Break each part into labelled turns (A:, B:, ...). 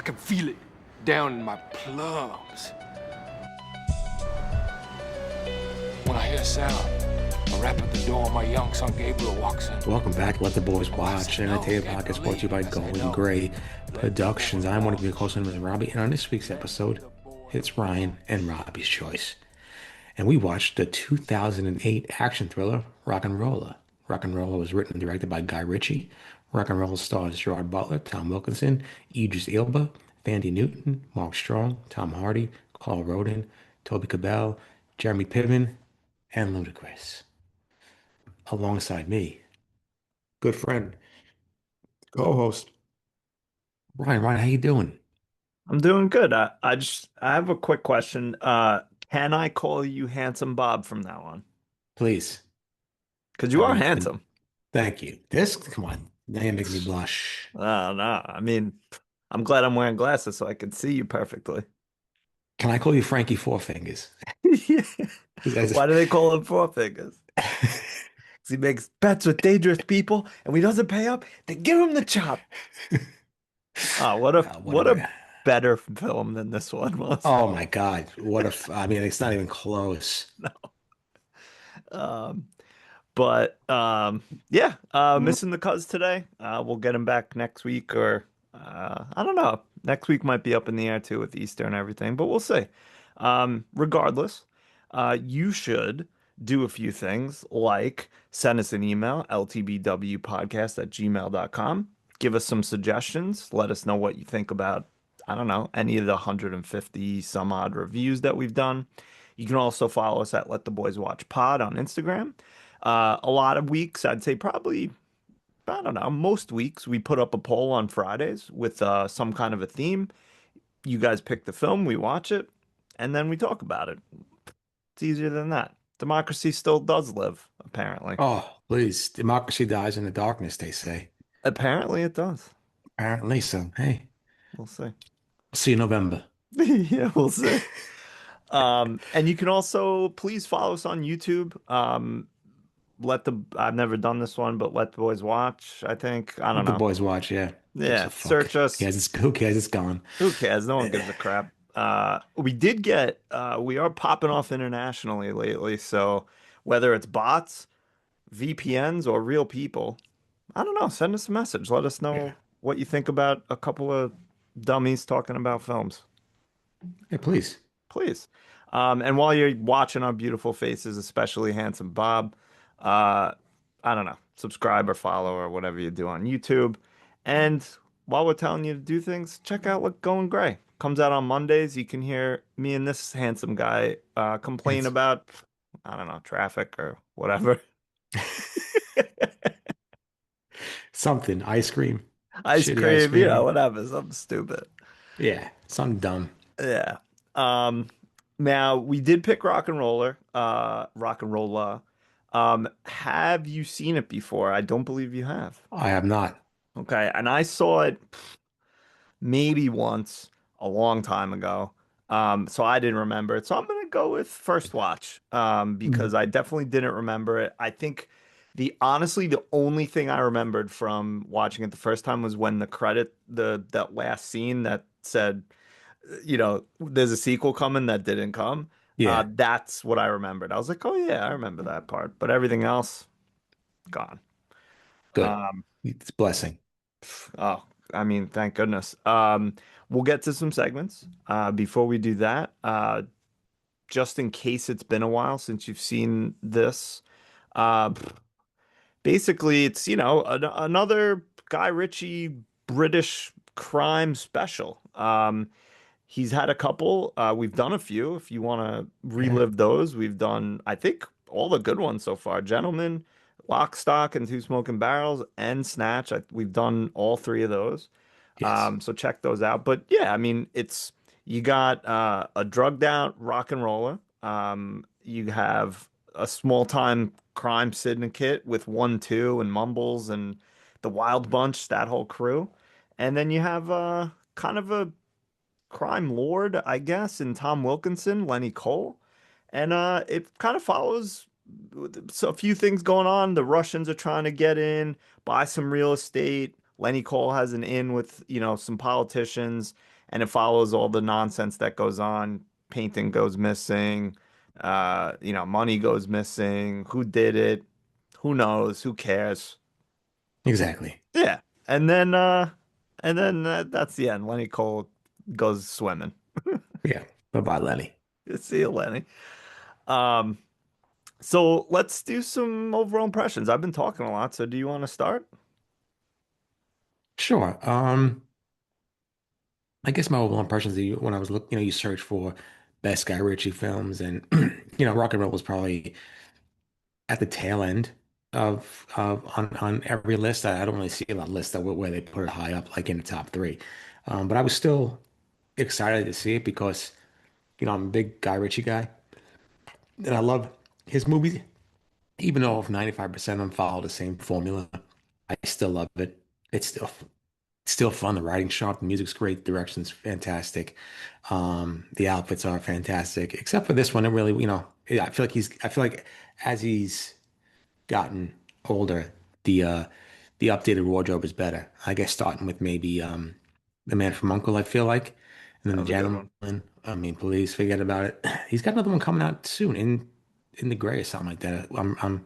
A: can feel it down in my plums. When I hear a sound, a rap at the door, my young son Gabriel walks in.
B: Welcome back to Let the Boys Watch, an entertainment podcast brought to you by Golden Gray Productions. I'm one of your hosts, my name is Robbie, and on this week's episode, it's Ryan and Robbie's choice. And we watched the 2008 action thriller RocknRolla. RocknRolla was written and directed by Guy Ritchie. RocknRolla stars Gerard Butler, Tom Wilkinson, Idris Elba, Thandiwe Newton, Mark Strong, Tom Hardy, Carl Roden, Toby Kebbell, Jeremy Piven, and Ludacris. Alongside me, good friend, co-host, Ryan. Ryan, how you doing?
C: I'm doing good. I have a quick question. Can I call you Handsome Bob from now on?
B: Please.
C: Because you are handsome.
B: Thank you. Come on. Now you're making me blush.
C: Oh, no. I mean, I'm glad I'm wearing glasses so I can see you perfectly.
B: Can I call you Frankie Four Fingers?
C: Yeah. Why do they call him Four Fingers? Because he makes bets with dangerous people, and when he doesn't pay up, they give him the chop. Oh, what a better film than this one was.
B: Oh my God. I mean, it's not even close.
C: No. Missing the cuz today. We'll get him back next week, or I don't know. Next week might be up in the air too with Easter and everything, but we'll see. Regardless, you should do a few things like send us an email, ltbwpodcast@gmail.com. Give us some suggestions. Let us know what you think about, I don't know, any of the 150 some odd reviews that we've done. You can also follow us at Let the Boys Watch Pod on Instagram. A lot of weeks, I'd say probably, I don't know, most weeks we put up a poll on Fridays with some kind of a theme. You guys pick the film, we watch it, and then we talk about it. It's easier than that. Democracy still does live, apparently.
B: Oh, please. Democracy dies in the darkness, they say.
C: Apparently it does.
B: Apparently so. Hey.
C: We'll see.
B: See you in November.
C: Yeah, we'll see. And you can also please follow us on YouTube. I've never done this one, but Let the Boys Watch, I think. I don't know.
B: The Boys Watch, yeah.
C: Yeah, search us.
B: Who cares? It's gone.
C: Who cares? No one gives a crap. We are popping off internationally lately, so whether it's bots, VPNs, or real people, I don't know, send us a message. Let us know what you think about a couple of dummies talking about films.
B: Hey, please.
C: Please. And while you're watching our beautiful faces, especially Handsome Bob, I don't know, subscribe or follow or whatever you do on YouTube. And while we're telling you to do things, check out What Going Gray. Comes out on Mondays. You can hear me and this handsome guy complain about, I don't know, traffic or whatever.
B: Something. Ice cream.
C: Ice cream, yeah, whatever. Something stupid.
B: Yeah, something dumb.
C: Yeah. Now we did pick RocknRolla. Have you seen it before? I don't believe you have.
B: I have not.
C: Okay, and I saw it maybe once a long time ago. So I didn't remember it. So I'm gonna go with first watch. Because I definitely didn't remember it. I think honestly the only thing I remembered from watching it the first time was when that last scene that said, there's a sequel coming that didn't come.
B: Yeah.
C: That's what I remembered. I was like, oh yeah, I remember that part. But everything else, gone.
B: Good. It's a blessing.
C: Oh, I mean, thank goodness. We'll get to some segments. Before we do that, just in case it's been a while since you've seen this, basically it's, another Guy Ritchie British crime special. He's had a couple. We've done a few. If you want to relive those, we've done, I think, all the good ones so far. Gentlemen, Lock, Stock, and Two Smoking Barrels, and Snatch. We've done all three of those.
B: Yes.
C: So check those out. But yeah, I mean, you got a drugged out RocknRolla. You have a small time crime syndicate with 1-2 and Mumbles and the Wild Bunch, that whole crew. And then you have kind of a crime lord, I guess, in Tom Wilkinson, Lenny Cole. And it kind of follows a few things going on. The Russians are trying to get in, buy some real estate. Lenny Cole has an in with, some politicians. and it follows all the nonsense that goes on. Painting goes missing, money goes missing. Who did it? Who knows? Who cares?
B: Exactly.
C: Yeah. And then that's the end. Lenny Cole goes swimming.
B: Yeah. Bye-bye, Lenny.
C: See you, Lenny. Um, so let's do some overall impressions. I've been talking a lot, so do you want to start?
B: Sure. I guess my overall impressions of you when I was looking, you search for best Guy Ritchie films, and Rock and Roll was probably at the tail end of on every list. I don't really see a lot of lists that where they put it high up, like in the top three. But I was still excited to see it because I'm a big Guy Ritchie guy, and I love his movies. Even though if 95% of them follow the same formula, I still love it. It's still fun. The writing's sharp, the music's great, the direction's fantastic. The outfits are fantastic, except for this one. It really, I feel like as he's gotten older, the updated wardrobe is better. I guess starting with maybe the Man from Uncle, I feel like, and then
C: That
B: the
C: was a good
B: Gentleman.
C: one.
B: I mean, please forget about it. He's got another one coming out soon in the gray or something like that. I'm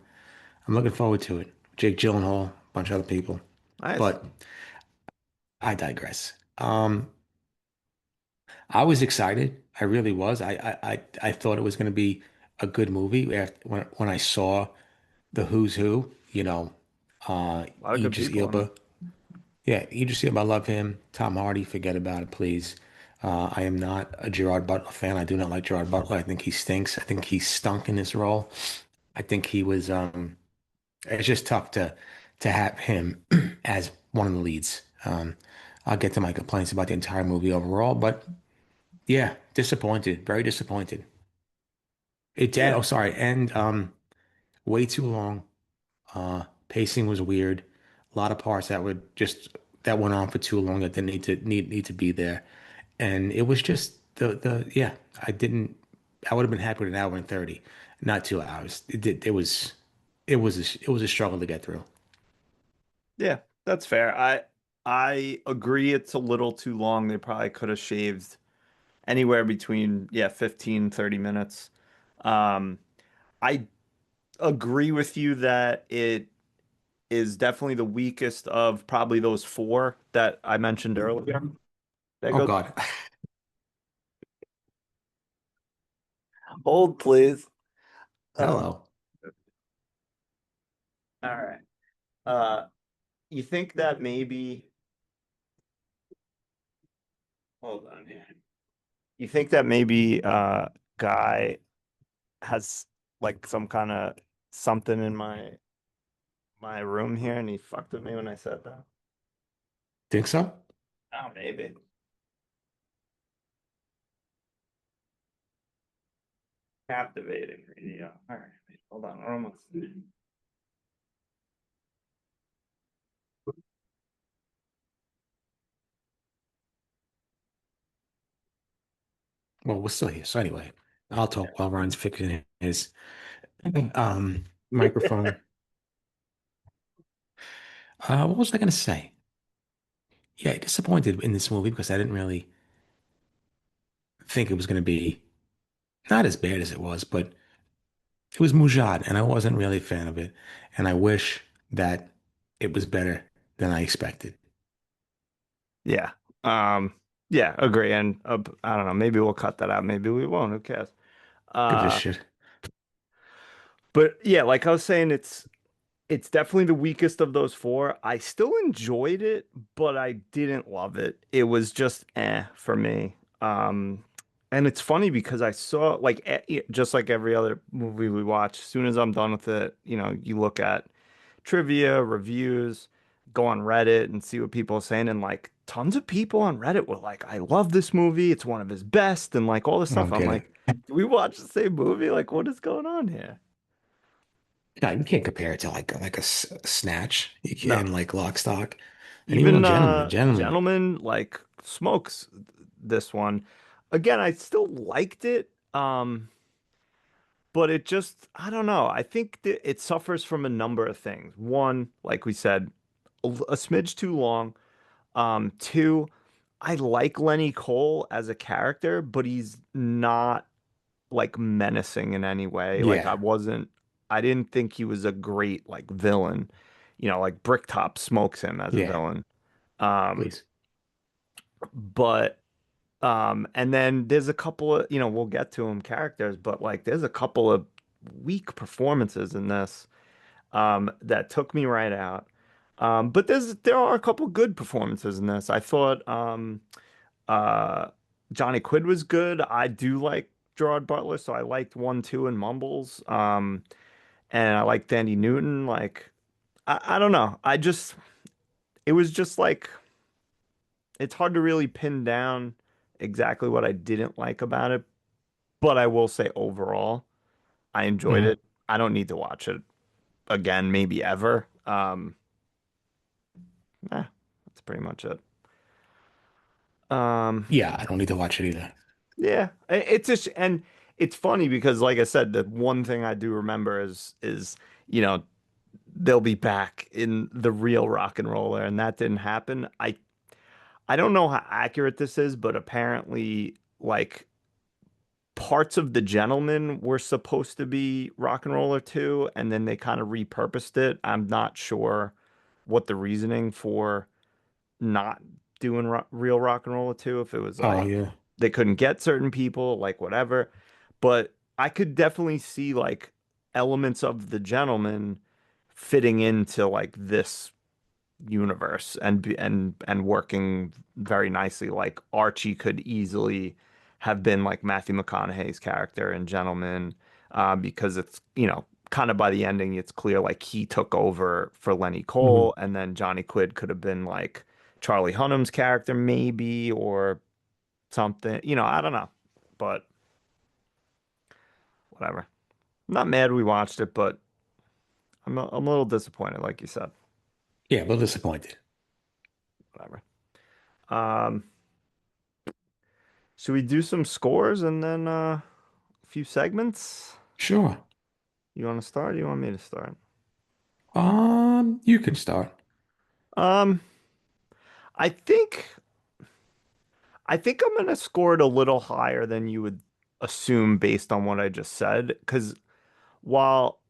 B: looking forward to it. Jake Gyllenhaal, a bunch of other people,
C: Nice.
B: but I digress. I was excited. I really was. I thought it was going to be a good movie after when I saw the who's who,
C: A lot of good
B: Idris
C: people in it.
B: Elba. Yeah, Idris Elba, I love him. Tom Hardy, forget about it, please. I am not a Gerard Butler fan. I do not like Gerard Butler. I think he stinks. I think he stunk in this role. I think he was it's just tough to have him as one of the leads. I'll get to my complaints about the entire movie overall, but yeah, disappointed, very disappointed. It did.
C: Yeah.
B: Oh, sorry, and way too long. Pacing was weird. A lot of parts that went on for too long that didn't need to be there, and it was just the yeah. I didn't. I would have been happy with an hour and 30, not 2 hours. It was a struggle to get through.
C: Yeah, that's fair. I agree it's a little too long. They probably could have shaved anywhere between 15, 30 minutes. Um, I agree with you that it is definitely the weakest of probably those four that I mentioned earlier. That
B: Oh
C: goes.
B: God.
C: Hold, please. Uh,
B: Hello.
C: all right. Uh, you think that maybe, hold on here. You think that maybe Guy has like some kind of something in my room here and he fucked with me when I said that?
B: Think so?
C: Oh, maybe. Captivating radio. All right, wait, hold on. We're almost there.
B: Well, we're still here. So anyway, I'll talk while Ryan's fixing his microphone. What was I going to say? Yeah, disappointed in this movie because I didn't really think it was going to be not as bad as it was, but it was Mujad, and I wasn't really a fan of it. And I wish that it was better than I expected.
C: Yeah. Um, yeah, agree. And I don't know, maybe we'll cut that out. Maybe we won't. Who cares?
B: Give a
C: Uh,
B: shit.
C: but yeah, like I was saying, it's definitely the weakest of those four. I still enjoyed it, but I didn't love it. It was just for me. And it's funny because I saw like just like every other movie we watch, as soon as I'm done with it, you look at trivia, reviews, go on Reddit and see what people are saying. And like tons of people on Reddit were like, I love this movie. It's one of his best, and like all this
B: I
C: stuff.
B: don't
C: I'm
B: get
C: like,
B: it.
C: do we watch the same movie? Like, what is going on here?
B: No, you can't compare it to like Snatch. You
C: No.
B: can like Lock, Stock, and even
C: Even
B: Gentleman.
C: Gentleman like smokes this one. Again, I still liked it. But it just I don't know. I think that it suffers from a number of things. One, like we said, a smidge too long. Two, I like Lenny Cole as a character, but he's not like menacing in any way. Like
B: Yeah,
C: I didn't think he was a great like villain. Like Bricktop smokes him as a
B: yeah,
C: villain. Um,
B: please.
C: but and then there's a couple of, we'll get to him characters, but like there's a couple of weak performances in this that took me right out. But there are a couple good performances in this. I thought uh Johnny Quid was good. I do like Gerard Butler, so I liked 1, 2 and Mumbles. And I like Thandiwe Newton. Like I don't know. It was just like it's hard to really pin down exactly what I didn't like about it, but I will say overall, I enjoyed
B: Mhm.
C: it. I don't need to watch it again, maybe ever. That's pretty much it. Um,
B: Yeah, I don't need to watch it either.
C: yeah, it's just and it's funny because, like I said, the one thing I do remember is you know they'll be back in the real rock and roller, and that didn't happen. I don't know how accurate this is, but apparently, like parts of The Gentleman were supposed to be rock and roller too, and then they kind of repurposed it. I'm not sure what the reasoning for not doing real rock and roller too, if it was
B: Oh
C: like
B: yeah.
C: they couldn't get certain people, like whatever. But I could definitely see like elements of The Gentleman fitting into like this universe and working very nicely. Like Archie could easily have been like Matthew McConaughey's character in Gentleman, because it's kind of by the ending it's clear like he took over for Lenny
B: Mhm.
C: Cole, and then Johnny Quid could have been like Charlie Hunnam's character maybe or something. I don't know, but whatever. I'm not mad we watched it, but I'm a little disappointed, like you said.
B: Yeah, a little disappointed.
C: Whatever. Um, should we do some scores and then a few segments?
B: Sure.
C: You want to start? Or you want me to start?
B: You can start.
C: Um, I think I think I'm gonna score it a little higher than you would assume based on what I just said. Because while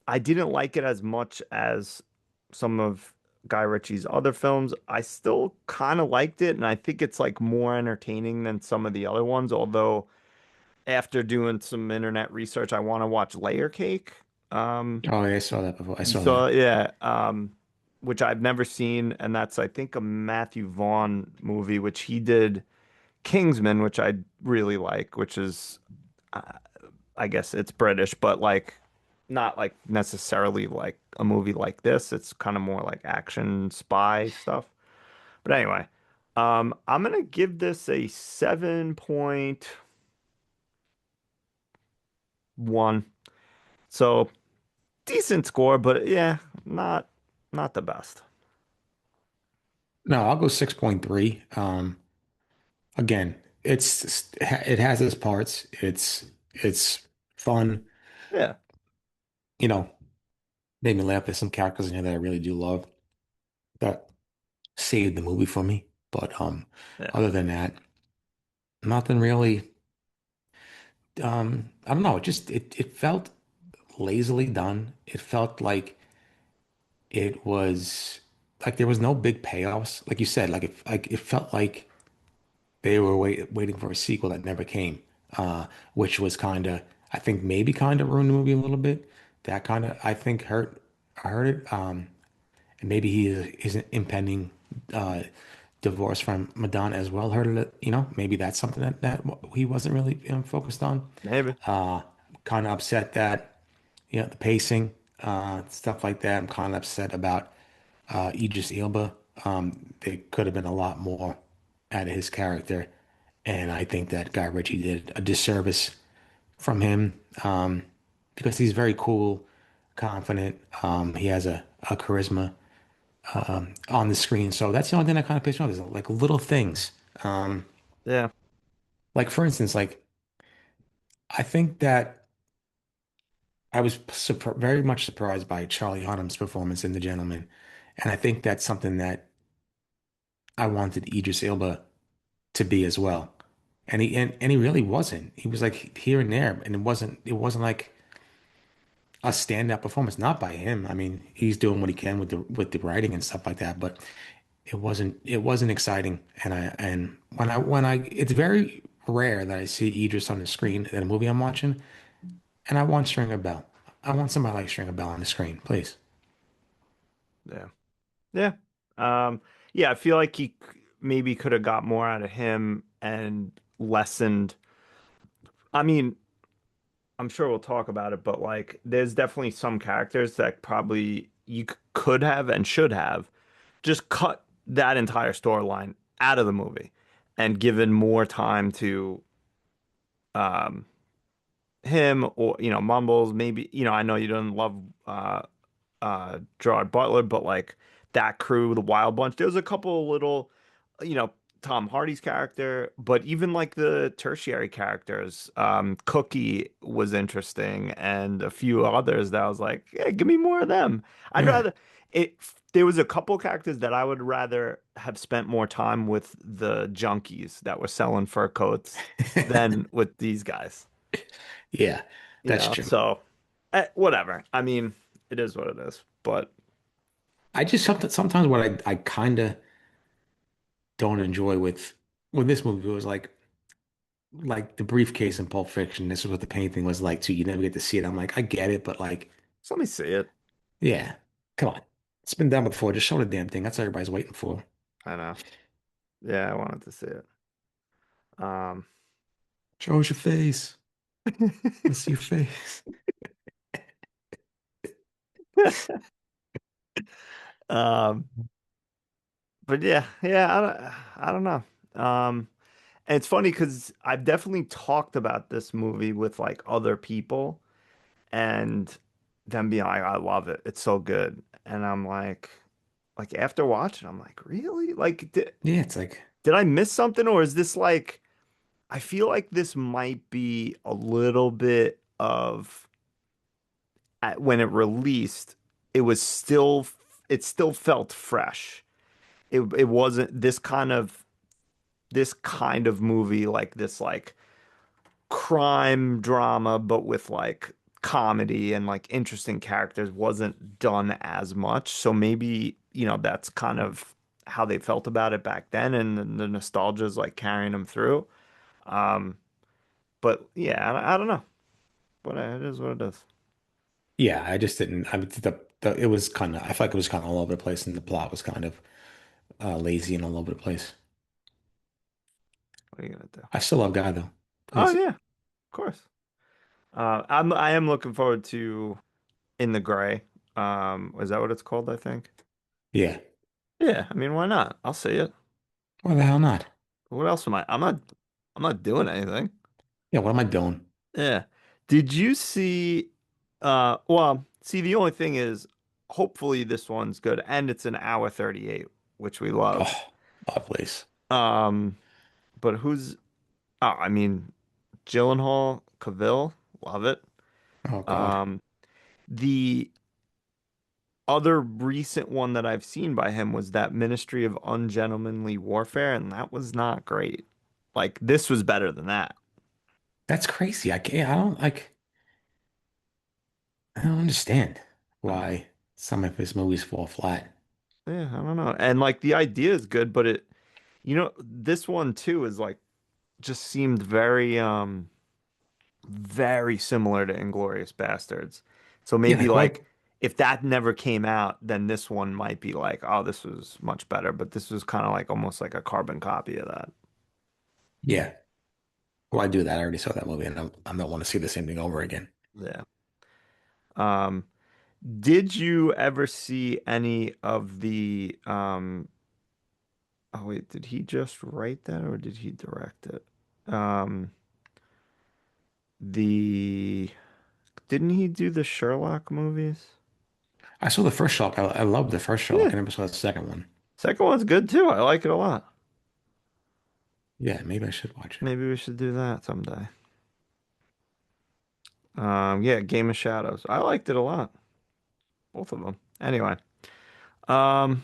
C: I didn't like it as much as some of Guy Ritchie's other films, I still kind of liked it, and I think it's like more entertaining than some of the other ones. Although after doing some internet research, I want to watch Layer Cake. Um,
B: Oh, yeah, I saw that before. I
C: You
B: saw
C: saw,
B: that.
C: yeah, which I've never seen, and that's I think a Matthew Vaughn movie, which he did Kingsman, which I really like, which is uh, I guess it's British, but like not like necessarily like a movie like this. It's kind of more like action spy stuff. But anyway, I'm gonna give this a 7.1. So decent score, but yeah, not the best.
B: No, I'll go 6.3. Again, it has its parts. It's fun.
C: Yeah,
B: You know, made me laugh. There's some characters in here that I really do love that saved the movie for me. But
C: yeah.
B: other than that, nothing really. I don't know. It felt lazily done. It felt like it was like there was no big payoffs. Like you said, it felt like they were waiting for a sequel that never came, which was kind of, I think maybe kind of ruined the movie a little bit. That kind of, I think, hurt it. And maybe his impending uh, divorce from Madonna as well hurt it. Maybe that's something that he wasn't really focused on.
C: Maybe.
B: Uh, Kind of upset that, the pacing, stuff like that. I'm kind of upset about Idris Elba. There could have been a lot more out of his character, and I think that Guy Ritchie did a disservice from him because he's very cool, confident. He has a charisma on the screen, so that's the only thing that kind of pissed me off. Is like little things, um,
C: Yeah.
B: like for instance, like I think that I was very much surprised by Charlie Hunnam's performance in The Gentleman, and I think that's something that I wanted Idris Elba. to be as well. And he really wasn't. He was like here and there, and it wasn't like a standout performance, not by him. I mean, he's doing what he can with the writing and stuff like that, but it wasn't exciting. And when I it's very rare that I see Idris on the screen in a movie I'm watching, and I want Stringer Bell. I want somebody like Stringer Bell on the screen, please.
C: Yeah. Yeah. Um, yeah, I feel like maybe could have got more out of him and lessened. I mean, I'm sure we'll talk about it, but like there's definitely some characters that probably you could have and should have just cut that entire storyline out of the movie and given more time to um him or Mumbles. Maybe I know you don't love Gerard Butler, but like that crew, the Wild Bunch, there was a couple of little, you know, Tom Hardy's character, but even like the tertiary characters, Cookie was interesting, and a few others that I was like, yeah, give me more of them. I'd
B: Yeah.
C: rather it. There was a couple characters that I would rather have spent more time with the junkies that were selling fur coats than with these guys.
B: Yeah, that's true.
C: So whatever. I mean, it is what it is. But
B: I just sometimes what I kind of don't enjoy with this movie was like the briefcase in Pulp Fiction. This is what the painting was like too. You never get to see it. I'm like, I get it, but like,
C: just let me see it.
B: yeah, come on. It's been done before. Just show the damn thing. That's what everybody's waiting for.
C: I know. Yeah, I wanted to see it. Um,
B: Show us your face. Let's see your face.
C: um, but yeah, yeah, I don't know. And it's funny because I've definitely talked about this movie with like other people and them being like, I love it. It's so good. And I'm like after watching, I'm like, really? Like,
B: Yeah, it's like,
C: did I miss something, or is this like? I feel like this might be a little bit of when it released, it was still it still felt fresh. It wasn't this kind of movie like this like crime drama, but with like comedy and like interesting characters wasn't done as much. So maybe, that's kind of how they felt about it back then, and the nostalgia is like carrying them through. Um, but yeah, I don't know. But it is what it is.
B: yeah, I just didn't. I mean, it was kind of. I felt like it was kind of all over the place, and the plot was kind of lazy and all over the place.
C: What are you gonna do?
B: I still love Guy though.
C: Oh
B: Please.
C: yeah, of course. I am looking forward to In the Gray. Is that what it's called? I think.
B: Yeah.
C: Yeah, I mean, why not? I'll see it.
B: Why the hell not?
C: What else am I? I'm not doing anything.
B: Yeah. What am I doing?
C: Yeah. Did you see? Well, see, the only thing is, hopefully this one's good, and it's an hour 38, which we love.
B: Oh, oh, please.
C: Um, but who's? Oh, I mean, Gyllenhaal, Cavill, love it.
B: Oh God.
C: Um, the other recent one that I've seen by him was that Ministry of Ungentlemanly Warfare, and that was not great. Like this was better than that.
B: That's crazy. I can't. I don't like. I don't understand why some of his movies fall flat.
C: Yeah, I don't know. And like the idea is good, but this one too is like just seemed very similar to Inglorious Bastards. So
B: Yeah.
C: maybe
B: Like what?
C: like if that never came out, then this one might be like, oh, this was much better, but this was kind of like almost like a carbon copy of that.
B: Yeah. Why do that? I already saw that movie, and I don't want to see the same thing over again.
C: Yeah. Um, did you ever see any of the oh wait, did he just write that or did he direct it? Um, the didn't he do the Sherlock movies?
B: I saw the first Sherlock. I loved the first Sherlock.
C: Yeah.
B: I never saw the second one.
C: Second one's good too. I like it a lot.
B: Yeah, maybe I should watch it.
C: Maybe we should do that someday. Yeah, Game of Shadows. I liked it a lot. Both of them. Anyway. All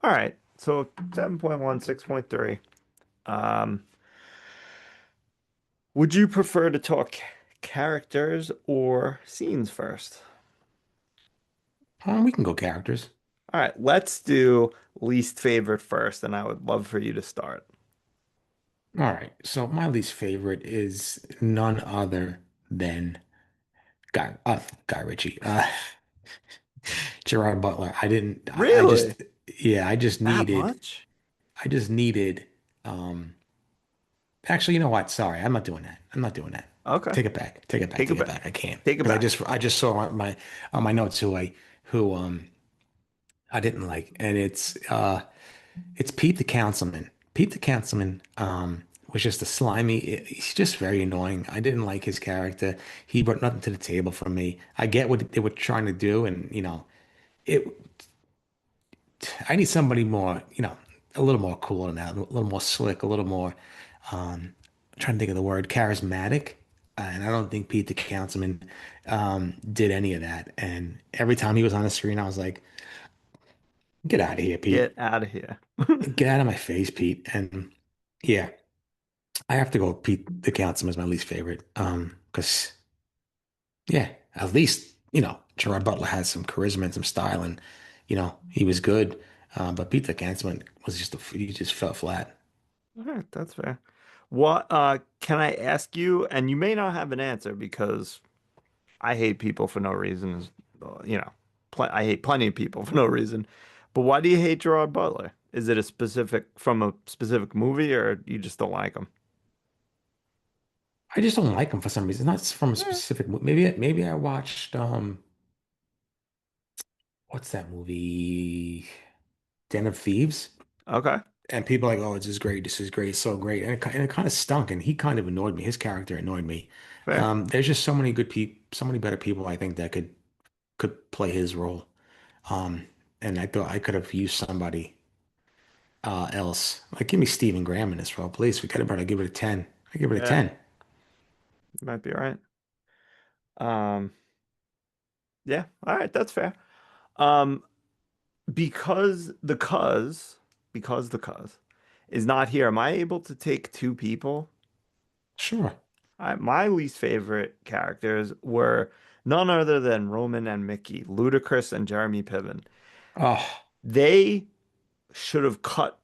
C: right. So 7.1, 6.3. Um, would you prefer to talk characters or scenes first?
B: We can go characters.
C: All right, let's do least favorite first, and I would love for you to start.
B: All right. So my least favorite is none other than Guy Ritchie. Gerard Butler. I
C: Really?
B: just, yeah,
C: That much?
B: I just needed, um, actually, you know what? Sorry, I'm not doing that. I'm not doing that.
C: Okay.
B: Take it back. Take it back.
C: Take it
B: Take it
C: back.
B: back. I can't
C: Take it
B: because
C: back.
B: I just saw on my notes who I didn't like, and it's Pete the Councilman. Pete the Councilman was just a slimy. He's just very annoying. I didn't like his character. He brought nothing to the table for me. I get what they were trying to do, and it. I need somebody more, a little more cool than that, a little more slick, a little more. I'm trying to think of the word, charismatic. And I don't think Pete the Councilman did any of that. And every time he was on the screen, I was like, "Get out of here,
C: Get
B: Pete!
C: out of here.
B: Get out of my face, Pete!" And yeah, I have to go with Pete the Councilman as my least favorite. Because yeah, at least Gerard Butler had some charisma and some style, and he was good. But Pete the Councilman was he just fell flat.
C: All right, that's fair. What can I ask you? And you may not have an answer because I hate people for no reason. You know, pl I hate plenty of people for no reason. But why do you hate Gerard Butler? Is it a specific from a specific movie, or you just don't like him?
B: I just don't like him for some reason. Not from a
C: Eh,
B: specific maybe I watched what's that movie? Den of Thieves.
C: okay,
B: And people are like, oh, this is great, it's so great. And it kind of stunk, and he kind of annoyed me. His character annoyed me.
C: fair.
B: There's just so many good people, so many better people I think that could play his role. And I thought I could have used somebody else. Like, give me Stephen Graham in this role, please. Forget about it. I give it a 10. I give it a
C: Yeah,
B: 10.
C: you might be right. Um, yeah, all right, that's fair. Um, because the cuz is not here. Am I able to take two people?
B: Sure.
C: My least favorite characters were none other than Roman and Mickey, Ludacris and Jeremy Piven.
B: Oh,
C: They should have cut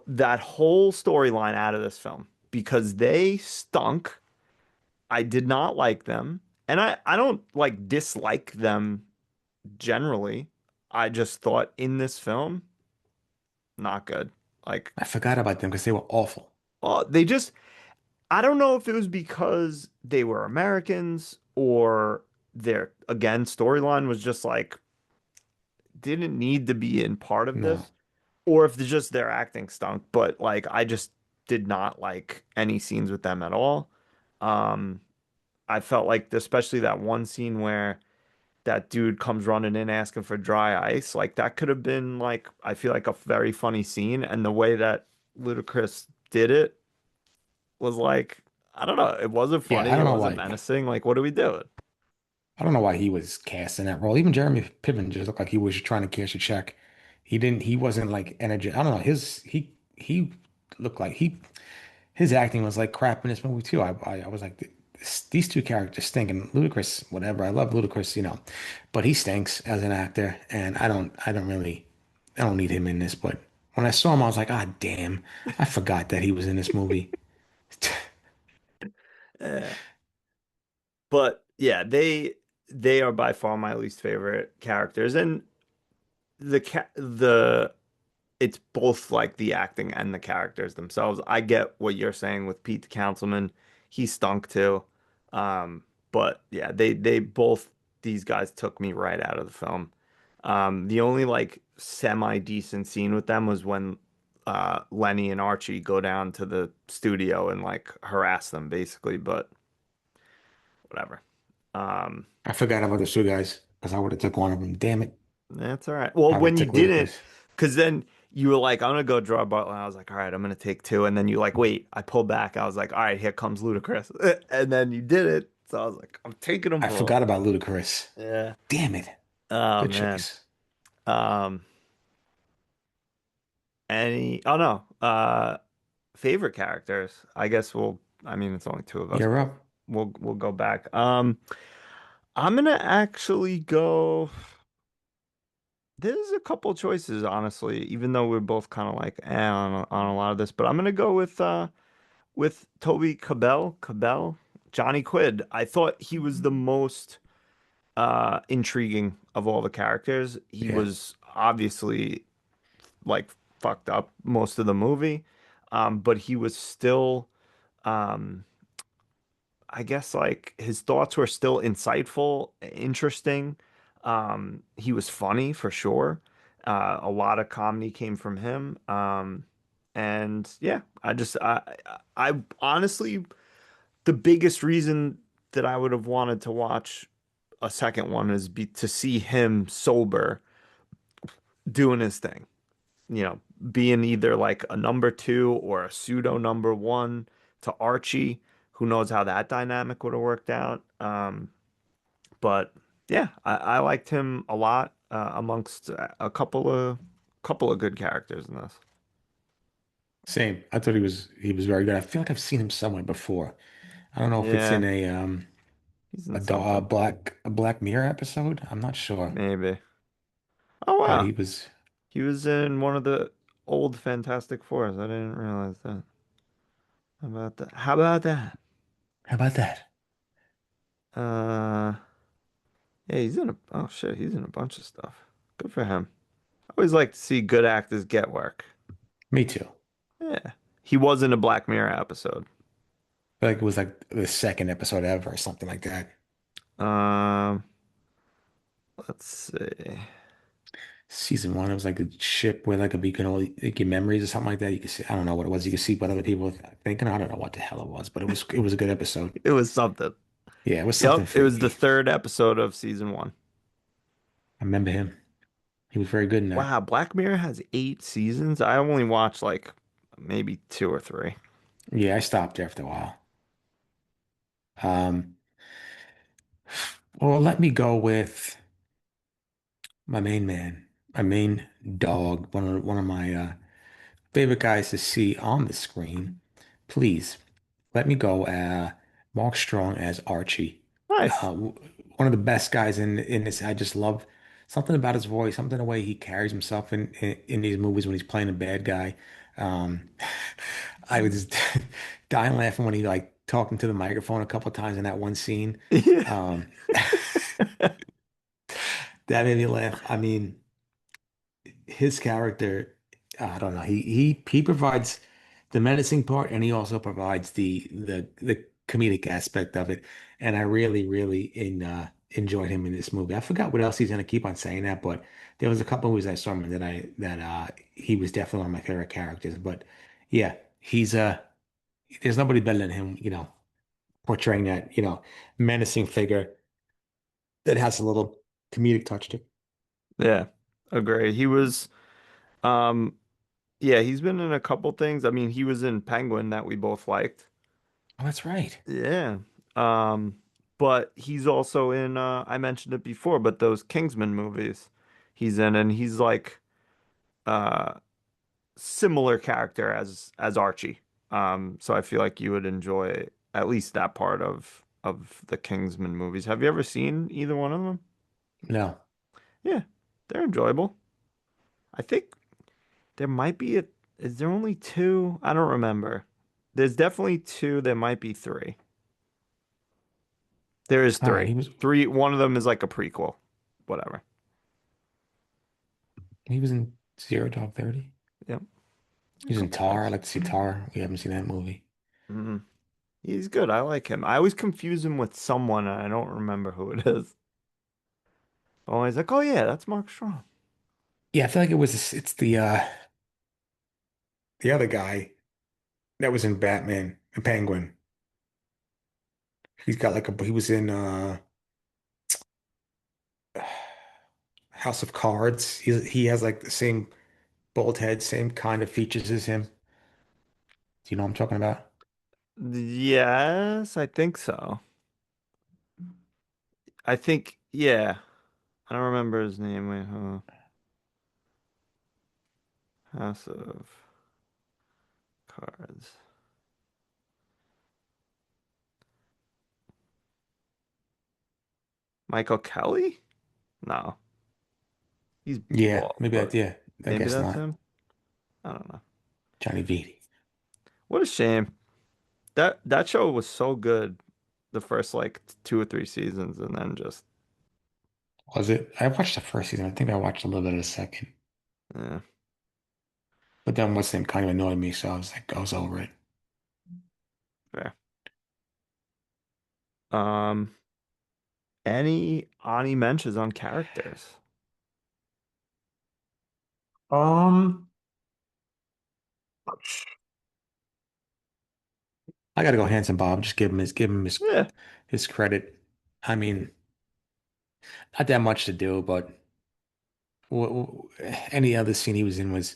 C: that whole storyline out of this film because they stunk. I did not like them. And I don't like dislike them generally. I just thought in this film, not good. Like,
B: I forgot about them because they were awful.
C: oh, they just I don't know if it was because they were Americans or their, again, storyline was just like didn't need to be in part of
B: No.
C: this, or if it's just their acting stunk. But like, I just did not like any scenes with them at all. Um, I felt like, especially that one scene where that dude comes running in asking for dry ice, like that could have been like, I feel like a very funny scene, and the way that Ludacris did it was like, I don't know. It wasn't
B: Yeah,
C: funny. It wasn't menacing. Like, what are we doing?
B: I don't know why he was cast in that role. Even Jeremy Piven just looked like he was just trying to cash a check. He wasn't like energy. I don't know. He looked like his acting was like crap in this movie too. I was like, these two characters stink. And Ludacris, whatever. I love Ludacris, but he stinks as an actor, and I don't need him in this. But when I saw him, I was like, ah, damn, I forgot that he was in this movie.
C: Eh. But yeah, they are by far my least favorite characters, and the it's both like the acting and the characters themselves. I get what you're saying with Pete the Councilman. He stunk too. But yeah, they both these guys took me right out of the film. The only like semi-decent scene with them was when Lenny and Archie go down to the studio and like harass them basically, but whatever. Um,
B: I forgot about the two guys because I would have took one of them. Damn it,
C: that's all right. Well,
B: I would
C: when
B: have
C: you
B: took
C: didn't,
B: Ludacris.
C: because then you were like, I'm gonna go draw Butler. And I was like, all right, I'm gonna take two. And then you like, wait, I pulled back. I was like, all right, here comes Ludacris. And then you did it. So I was like, I'm taking them
B: I
C: both.
B: forgot about Ludacris.
C: Yeah.
B: Damn it.
C: Oh
B: Good
C: man.
B: choice.
C: Um, oh no. favorite characters. I guess I mean, it's only two of us,
B: You're
C: but
B: up.
C: we'll go back. I'm gonna actually go. There's a couple choices, honestly, even though we're both kind of like on a lot of this, but I'm gonna go with Toby Kebbell, Johnny Quid. I thought he was the most intriguing of all the characters. He
B: Yeah.
C: was obviously like fucked up most of the movie, but he was still um I guess like his thoughts were still insightful, interesting. He was funny for sure. A lot of comedy came from him. And yeah, I honestly, the biggest reason that I would have wanted to watch a second one is to see him sober doing his thing. Being either like a number two or a pseudo number one to Archie. Who knows how that dynamic would have worked out? But yeah, I liked him a lot amongst a couple of good characters in this.
B: Same. I thought he was very good. I feel like I've seen him somewhere before. I don't know if it's in
C: Yeah,
B: a
C: he's in something.
B: Black Mirror episode. I'm not sure,
C: Maybe. Oh
B: but
C: wow,
B: he was.
C: he was in one of the old Fantastic Fours. I didn't realize that. How about that? How about that?
B: How about that?
C: Uh, yeah, oh shit, he's in a bunch of stuff. Good for him. I always like to see good actors get work.
B: Me too.
C: Yeah. He was in a Black Mirror episode.
B: I feel like it was like the second episode ever or something like that.
C: Um, let's see.
B: Season one, it was like a ship where like a beacon all like your memories or something like that. You could see, I don't know what it was. You could see what other people were thinking. I don't know what the hell it was, but it was a good episode.
C: It was something.
B: Yeah, it was something
C: Yep, it was the
B: freaky.
C: third episode of season one.
B: I remember him. He was very good in that.
C: Wow, Black Mirror has 8 seasons. I only watched like maybe two or three.
B: Yeah, I stopped after a while. Um, well, let me go with my main man, my main dog, one of my favorite guys to see on the screen. Please let me go. Mark Strong as Archie.
C: Nice.
B: One of the best guys in this. I just love something about his voice, something the way he carries himself in these movies when he's playing a bad guy. Um, I was just dying laughing when he like talking to the microphone a couple of times in that one scene.
C: Yeah.
B: Um, that made me laugh. I mean, his character, I don't know. He provides the menacing part, and he also provides the comedic aspect of it. And I really, really enjoyed him in this movie. I forgot what else he's gonna keep on saying that, but there was a couple movies I saw him in that he was definitely one of my favorite characters. But yeah, he's there's nobody better than him, portraying that, menacing figure that has a little comedic touch to it.
C: Yeah. Agree. Um yeah, he's been in a couple things. I mean, he was in Penguin that we both liked.
B: Oh, that's right.
C: Yeah. Um, but he's also in I mentioned it before, but those Kingsman movies he's in, and he's like uh similar character as Archie. So I feel like you would enjoy at least that part of the Kingsman movies. Have you ever seen either one of them?
B: No.
C: Yeah, they're enjoyable. I think there might be is there only two? I don't remember. There's definitely two. There might be three. There is
B: All right.
C: three. Three, one of them is like a prequel. Whatever.
B: He was in Zero Dog 30.
C: Yep. A
B: He's in
C: couple
B: Tar. I
C: things.
B: like to see Tar. We haven't seen that movie.
C: Hmm. He's good. I like him. I always confuse him with someone and I don't remember who it is. Always like, oh yeah, that's Mark Strong.
B: Yeah, I feel like it's the other guy that was in Batman and Penguin. He was in House of Cards. He has like the same bald head, same kind of features as him. Do you know what I'm talking about?
C: Yes, I think so. I think, yeah. I don't remember his name. Wait, hold on. House of cards. Michael Kelly? No, he's
B: Yeah,
C: bald,
B: maybe
C: but
B: that. Yeah, I
C: maybe
B: guess
C: that's
B: not.
C: him. I don't know.
B: Johnny Vitti.
C: What a shame. That show was so good the first like 2 or 3 seasons, and then just
B: Was it? I watched the first season. I think I watched a little bit of the second.
C: yeah,
B: But then what's name kind of annoyed me, so I was like, I was over it.
C: fair. Um, any Ani mentions on characters?
B: Um, I gotta go Handsome Bob. Just
C: Yeah,
B: his credit. I mean, not that much to do, but any other scene he was in was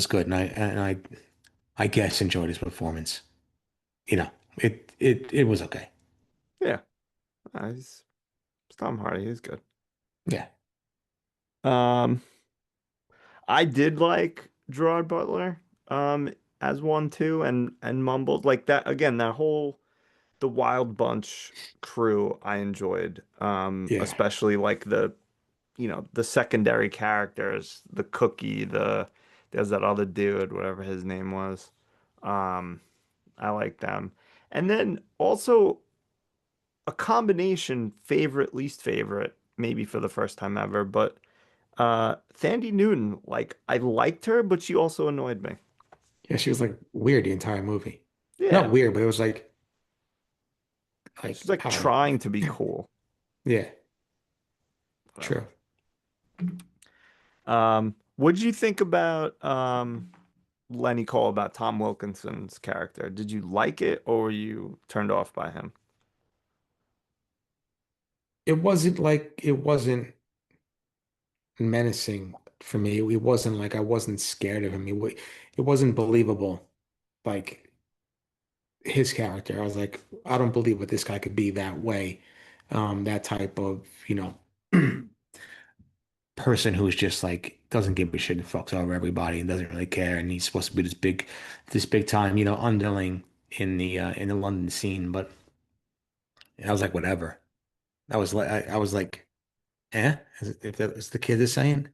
B: good, and I guess enjoyed his performance. You know, it was okay.
C: yeah. He's Tom Hardy. He's good.
B: Yeah,
C: Um, I did like Gerard Butler, as one too, and mumbled like that again. That whole the Wild Bunch crew I enjoyed,
B: yeah,
C: especially like the secondary characters, the cookie, there's that other dude, whatever his name was. Um, I like them. And then also a combination favorite, least favorite, maybe for the first time ever, but Thandie Newton, like I liked her, but she also annoyed me.
B: yeah. She was like weird the entire movie. Not
C: Yeah.
B: weird, but it was
C: She's like
B: I don't know.
C: trying to be cool.
B: Yeah,
C: Whatever.
B: true.
C: What did you think about Lenny Cole, about Tom Wilkinson's character? Did you like it or were you turned off by him?
B: It wasn't menacing for me. It wasn't like I wasn't scared of him. It wasn't believable. Like his character, I was like, I don't believe what this guy could be that way. That type of, person who's just like doesn't give a shit and fucks over everybody and doesn't really care. And he's supposed to be this big time, underling in the London scene. But I was like, whatever. I was like, if that's the kid is saying,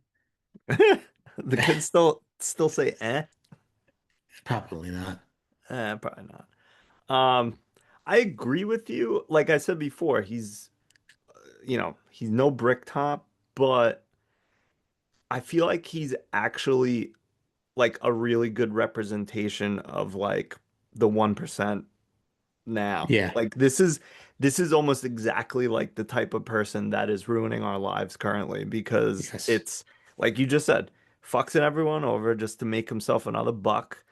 C: The kids still say eh?
B: probably not.
C: Probably not. Um, I agree with you. Like I said before, he's no brick top, but I feel like he's actually like a really good representation of like the 1% now.
B: Yeah.
C: Like this is almost exactly like the type of person that is ruining our lives currently because
B: Yes.
C: it's like you just said, fucking everyone over just to make himself another buck,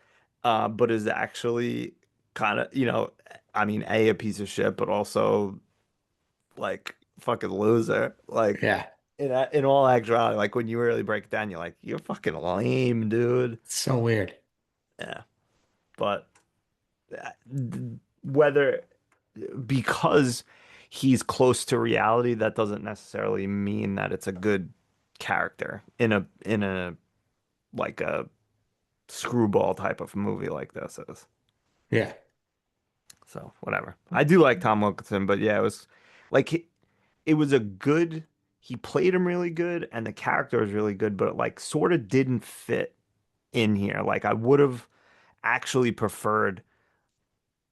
C: but is actually kind of, I mean, a piece of shit, but also like fucking loser. Like
B: Yeah.
C: in all actuality, like when you really break it down, you're like, you're fucking lame, dude.
B: It's so weird.
C: Yeah, but whether because he's close to reality, that doesn't necessarily mean that it's a good character in a like a screwball type of movie like this is.
B: Yeah.
C: So whatever. I do like Tom Wilkinson, but yeah, it was like it was a good. He played him really good, and the character was really good, but it like sort of didn't fit in here. Like I would have actually preferred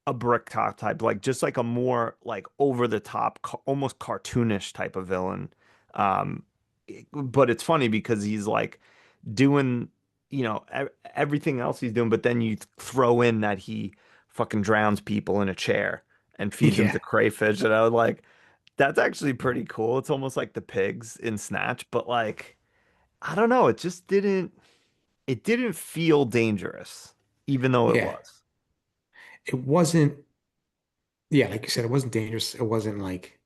C: a brick top type, like just like a more like over the top, almost cartoonish type of villain. Um, but it's funny because he's like doing, everything else he's doing, but then you throw in that he fucking drowns people in a chair and feeds them
B: Yeah.
C: to crayfish, and I was like, that's actually pretty cool. It's almost like the pigs in Snatch, but like, I don't know, it didn't feel dangerous, even though it
B: Yeah.
C: was.
B: It wasn't, yeah, like you said, it wasn't dangerous. It wasn't like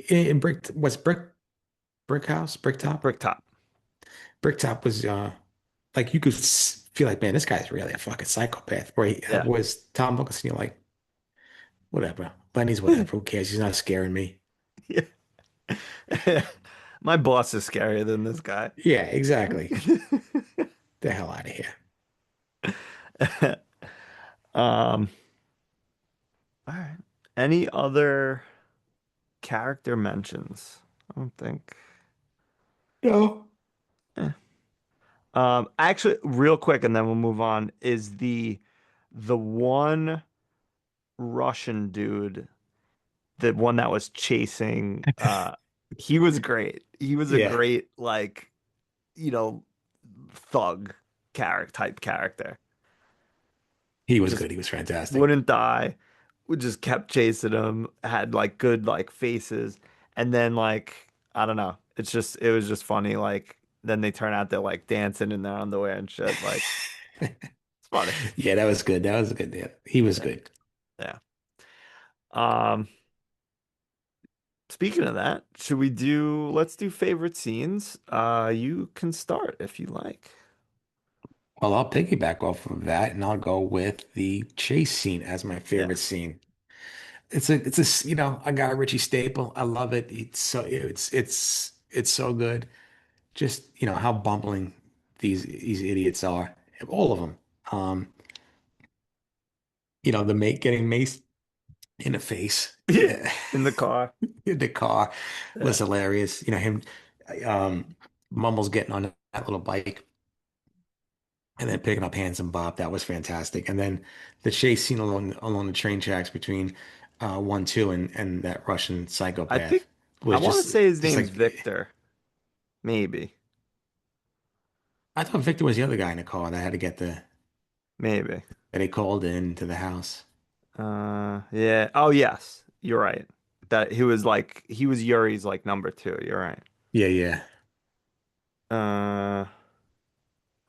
B: in brick house, bricktop.
C: Bricktop.
B: Bricktop was like you could feel like, man, this guy's really a fucking psychopath. Where he
C: Yeah.
B: was Tom Wilkinson, you're like, whatever. Lenny's whatever. Who cares? He's not scaring me.
C: Yeah. My boss is scarier than this guy.
B: Yeah, exactly. The hell out of here.
C: Um, all right. Any other character mentions? I don't think.
B: No.
C: Eh. Actually, real quick, and then we'll move on. Is the one Russian dude, the one that was chasing? He was great. He was a
B: Yeah,
C: great like you know thug character type character.
B: he was
C: Just
B: good. He was fantastic.
C: wouldn't die. We just kept chasing him. Had like good like faces, and then like I don't know. It was just funny. Like then they turn out they're like dancing in their underwear and shit. Like it's funny.
B: Yeah, that was good. That was good. Yeah, he was
C: Yeah.
B: good.
C: Yeah. Um, Speaking of that, let's do favorite scenes. You can start if you like.
B: Well, I'll piggyback off of that, and I'll go with the chase scene as my
C: Yeah.
B: favorite scene. It's a Guy Ritchie staple. I love it. It's so good. Just, how bumbling these idiots are. All of them. Um, the mate getting maced in the face. Yeah.
C: In the car.
B: In the car was
C: Yeah.
B: hilarious. Him um Mumbles getting on that little bike and then picking up Handsome Bob. That was fantastic. And then the chase scene along the train tracks between 1, 2 and that Russian
C: I think
B: psychopath
C: I
B: was
C: want to
B: just
C: say his
B: just
C: name's
B: like
C: Victor. Maybe.
B: I thought Victor was the other guy in the car that had to get
C: Maybe.
B: that he called in to the house.
C: Yeah. Oh, yes. You're right. That he was Yuri's like number two. You're right.
B: Yeah, yeah,
C: Uh,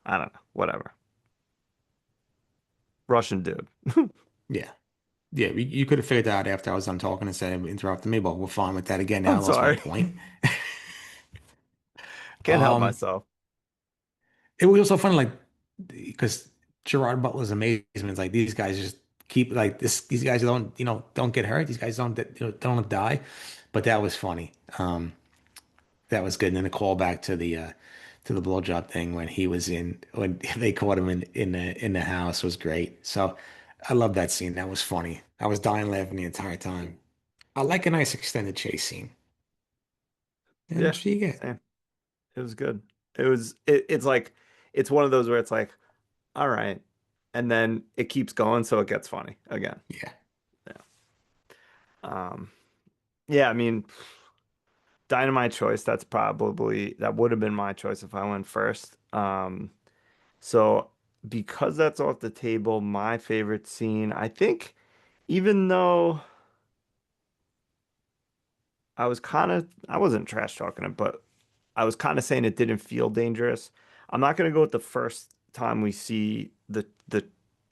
C: I don't know. Whatever. Russian dude.
B: yeah. Yeah, you could have figured that out after I was done talking and said interrupted me, but we're fine with that again now.
C: I'm
B: I lost my
C: sorry.
B: point.
C: Can't help
B: Um,
C: myself.
B: it was also funny, like because Gerard Butler's amazement. It's like these guys just keep like this. These guys don't get hurt. These guys don't die. But that was funny. That was good. And then the callback to the blowjob thing when they caught him in the house was great. So I love that scene. That was funny. I was dying laughing the entire time. I like a nice extended chase scene. And
C: Yeah.
B: that's what you get.
C: Same. It was good. It's like it's one of those where it's like, all right, and then it keeps going, so it gets funny again.
B: Yeah.
C: Yeah. Um, yeah, I mean, Dynamite choice, that would have been my choice if I went first. So because that's off the table, my favorite scene, I think, even though I wasn't trash talking it, but I was kind of saying it didn't feel dangerous. I'm not gonna go with the first time we see the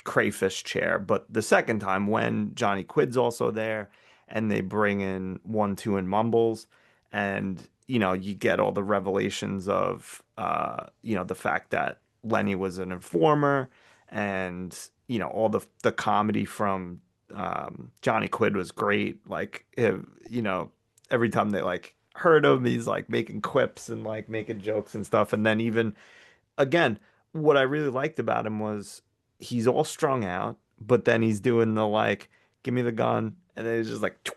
C: crayfish chair, but the second time when Johnny Quid's also there and they bring in 1, 2 and Mumbles, and you get all the revelations of the fact that Lenny was an informer, and all the comedy from Johnny Quid was great. Like every time they like heard him, he's like making quips and like making jokes and stuff. And then even again, what I really liked about him was he's all strung out, but then he's doing the like, give me the gun, and then he's just like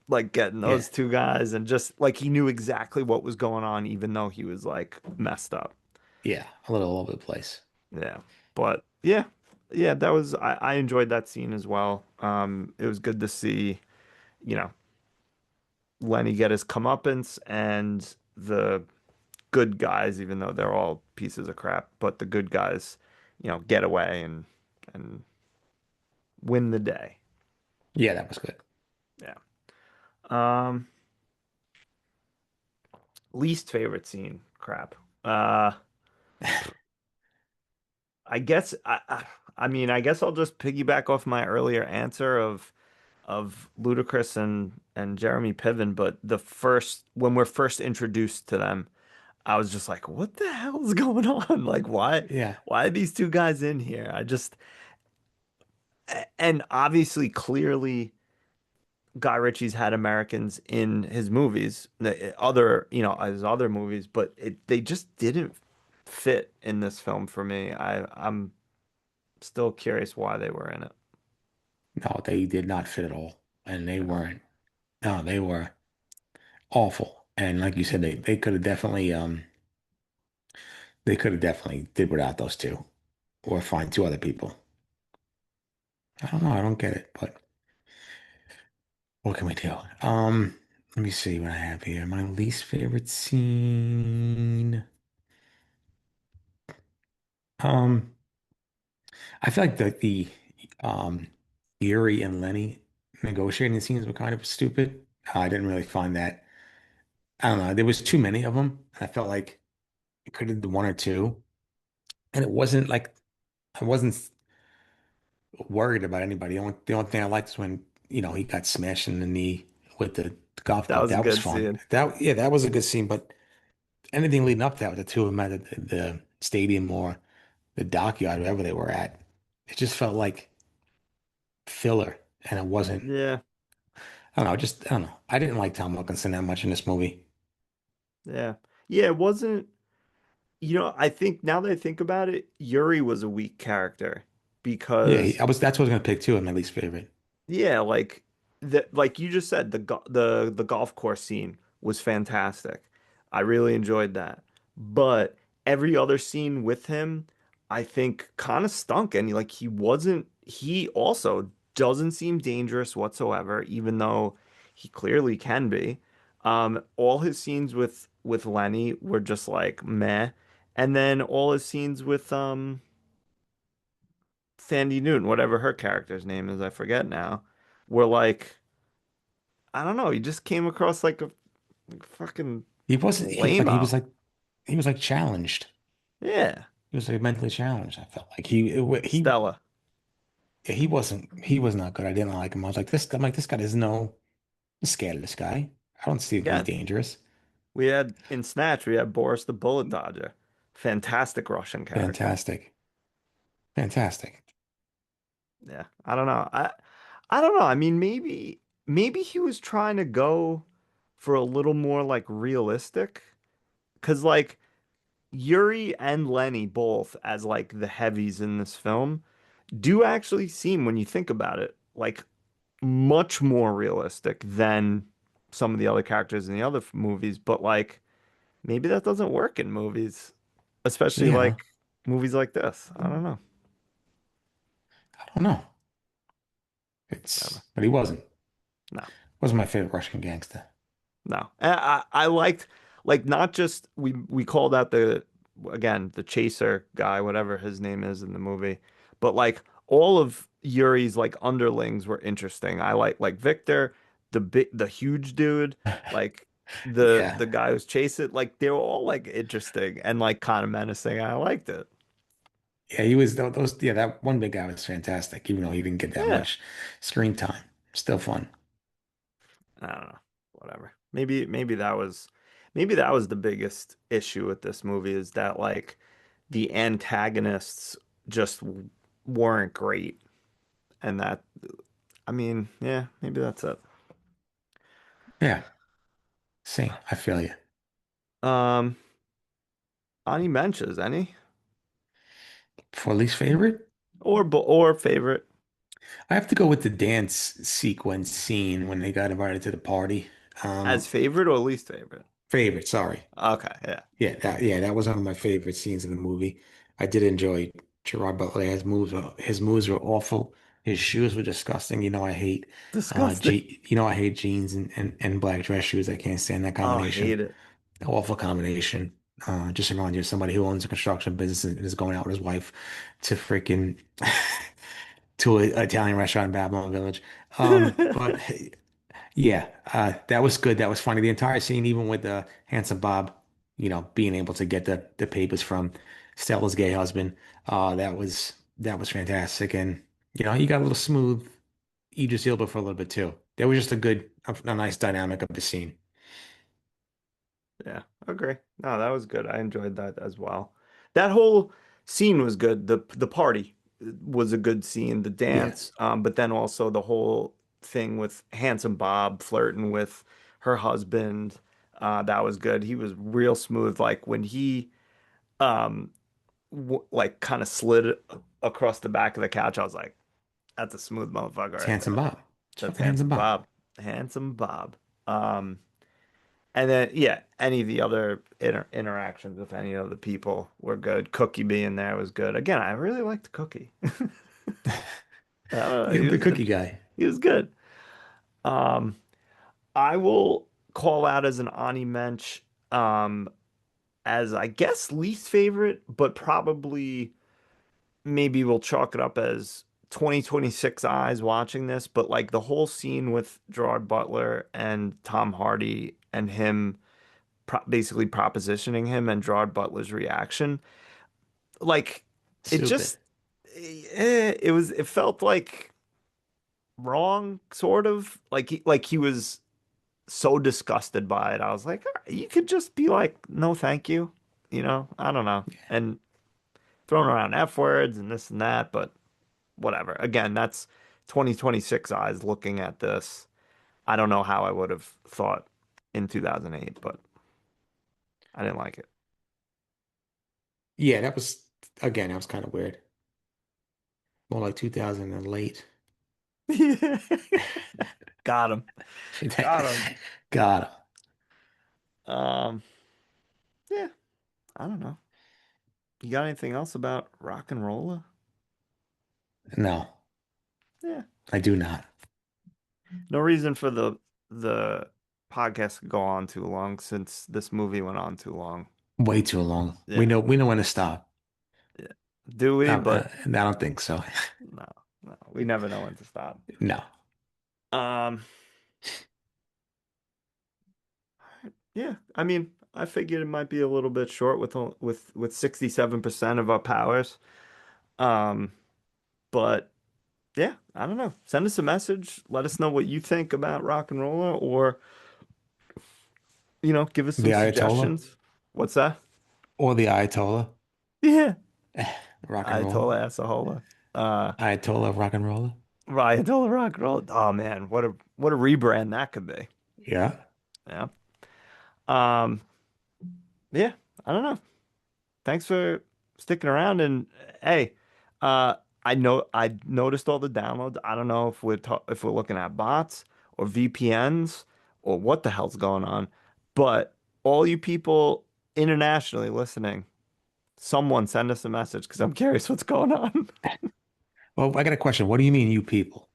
C: like getting
B: Yeah.
C: those two guys and just like he knew exactly what was going on, even though he was like messed up.
B: Yeah. A little all over the place.
C: Yeah. But yeah. Yeah, I enjoyed that scene as well. It was good to see, you know, Lenny get his comeuppance and the good guys, even though they're all pieces of crap, but the good guys, get away and win the day.
B: Yeah, that was good.
C: Yeah. Um, Least favorite scene, crap. Uh, I guess I mean I guess I'll just piggyback off my earlier answer of Ludacris and Jeremy Piven, but the first when we're first introduced to them, I was just like, what the hell is going on? Like,
B: Yeah.
C: why are these two guys in here? And obviously, clearly, Guy Ritchie's had Americans in his movies, his other movies, but they just didn't fit in this film for me. I'm Still curious why they were in it.
B: No, they did not fit at all. And they weren't. No, they were awful. And like you said, they could have definitely did without those two or find two other people. I don't know. I don't get it, but what can we do? Let me see what I have here. My least favorite scene. Um, I feel like the um Yuri and Lenny negotiating scenes were kind of stupid. I didn't really find that. I don't know. There was too many of them. I felt like it could have been one or two, and it wasn't like I wasn't worried about anybody. The only thing I liked is when he got smashed in the knee with the golf
C: That
B: club.
C: was a
B: That was
C: good
B: fun.
C: scene.
B: That was a good scene. But anything leading up to that with the two of them at the stadium or the dockyard, wherever they were at, it just felt like filler, and it wasn't.
C: Yeah,
B: I don't know. I don't know. I didn't like Tom Wilkinson that much in this movie.
C: yeah, yeah. It wasn't. I think now that I think about it, Yuri was a weak character
B: Yeah,
C: because
B: That's what I was gonna pick too, as my least favorite.
C: yeah, like you just said, the golf course scene was fantastic. I really enjoyed that. But every other scene with him, I think kind of stunk. And he also doesn't seem dangerous whatsoever, even though he clearly can be. All his scenes with Lenny were just like meh. And then all his scenes with Thandie Newton, whatever her character's name is, I forget now, were like, I don't know, he just came across like a fucking
B: He wasn't. But
C: lame-o.
B: he was like challenged.
C: Yeah,
B: He was like mentally challenged. I felt like
C: Stella.
B: he was not good. I didn't like him. I was like this. I'm like this guy is no I'm scared of this guy. I don't see if he's
C: Again,
B: dangerous.
C: we had in Snatch, we had Boris the Bullet Dodger. Fantastic Russian character.
B: Fantastic, fantastic.
C: Yeah, I don't know. I don't know. I mean, maybe he was trying to go for a little more like realistic, because like Yuri and Lenny both as like the heavies in this film do actually seem, when you think about it, like much more realistic than some of the other characters in the other movies. But like maybe that doesn't work in movies, especially
B: Yeah,
C: like movies like this. I don't know.
B: I don't know.
C: Whatever.
B: But he wasn't.
C: No,
B: Wasn't my favorite Russian gangster.
C: no. I liked like not just we called out the chaser guy, whatever his name is in the movie, but like all of Yuri's like underlings were interesting. I like Victor, the huge dude, like
B: Yeah,
C: the guy who's chasing, like they were all like interesting and like kind of menacing. I liked it.
B: yeah, he was those. Yeah, that one big guy was fantastic, even though he didn't get that
C: Yeah.
B: much screen time. Still fun.
C: I don't know. Whatever. Maybe that was the biggest issue with this movie is that like the antagonists just weren't great. And that, I mean, yeah, maybe that's it.
B: Yeah, same. I feel you.
C: Um, any mentions, any?
B: For least favorite,
C: Or favorite
B: I have to go with the dance sequence scene when they got invited to the party.
C: as
B: Um,
C: favorite or least favorite?
B: Favorite, sorry.
C: Okay, yeah.
B: That was one of my favorite scenes in the movie. I did enjoy Gerard Butler. His moves were awful. His shoes were disgusting.
C: Disgusting.
B: I hate jeans and black dress shoes. I can't stand that
C: Oh, I
B: combination.
C: hate it.
B: Awful combination. Just remind you of somebody who owns a construction business and is going out with his wife to freaking to an Italian restaurant in Babylon Village. But yeah, that was good. That was funny. The entire scene, even with Handsome Bob, being able to get the papers from Stella's gay husband, that was fantastic. And you got a little smooth Idris Elba for a little bit too. That was just a nice dynamic of the scene.
C: Yeah, agree. No, that was good. I enjoyed that as well. That whole scene was good. The party was a good scene, the
B: Yeah,
C: dance, but then also the whole thing with Handsome Bob flirting with her husband. That was good. He was real smooth. Like when he um like kind of slid across the back of the couch. I was like, that's a smooth motherfucker
B: It's
C: right
B: Handsome
C: there.
B: Bob. It's
C: That's
B: fucking Handsome
C: handsome
B: Bob.
C: Bob. Handsome Bob. And then yeah, any of the other interactions with any of the people were good. Cookie being there was good. Again, I really liked Cookie. I don't know,
B: You're a big cookie guy.
C: he was good. Um, I will call out as an Ani Mensch, as I guess least favorite, but probably maybe we'll chalk it up as 2026 eyes watching this, but like the whole scene with Gerard Butler and Tom Hardy and him basically propositioning him and Gerard Butler's reaction, like it
B: Stupid.
C: just it felt like wrong, sort of like he was so disgusted by it. I was like, "All right, you could just be like, no, thank you. I don't know. And throwing around F words and this and that, but whatever. Again, that's 2026 eyes looking at this. I don't know how I would have thought in 2008, but I didn't like it.
B: Yeah, that was kind of weird. More like 2000 and late.
C: Got him. Got him.
B: Got him.
C: Yeah, I don't know. You got anything else about RocknRolla?
B: No,
C: Yeah.
B: I do not.
C: No reason for the podcast to go on too long since this movie went on too long.
B: Way too long.
C: Yeah.
B: We know when to stop.
C: Yeah. Do we? But
B: I don't think so.
C: no, we never know when to stop.
B: No.
C: Yeah, I mean, I figured it might be a little bit short with 67% of our powers. Um, but yeah, I don't know. Send us a message. Let us know what you think about RocknRolla, or give us some
B: The Ayatollah
C: suggestions. What's that?
B: or the Ayatollah.
C: Yeah,
B: Rock and roll.
C: Ayatollah Asahola.
B: Ayatollah of rock and roll.
C: Ayatollah RocknRolla. Oh man, what a rebrand that could be.
B: Yeah.
C: Yeah. Um, yeah, I don't know. Thanks for sticking around. And hey, I noticed all the downloads. I don't know if we're looking at bots or VPNs or what the hell's going on, but all you people internationally listening, someone send us a message because I'm curious what's going on.
B: Well, I got a question. What do you mean, you people?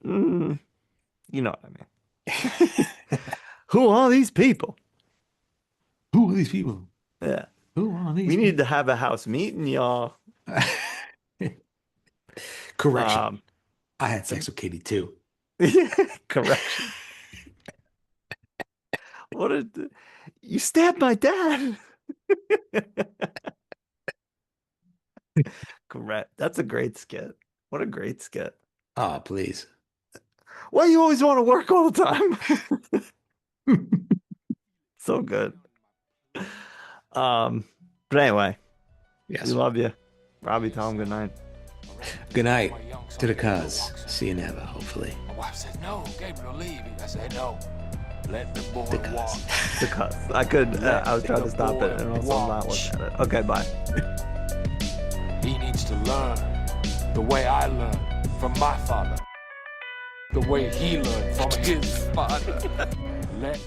C: You know what I mean. Who are these people?
B: Who are these people?
C: Yeah.
B: Who are these
C: We
B: people?
C: need to have a house meeting, y'all.
B: Correction. I had sex with Katie too.
C: Correction. You stabbed my dad. Correct. That's a great skit. What a great skit.
B: Oh, please.
C: Why you always want to work all the time? So good. But anyway,
B: Yes.
C: we love you. Robbie, tell him good night.
B: Good night to the cuz. See you never, hopefully.
A: My wife said, no, Gabriel, leave. I said, no. Let the boy
B: The cuz.
A: walk.
C: Because I was trying to stop it and also not look at it. Okay, bye.
A: He needs to learn the way I learned from my father. The way he learned from his father. Let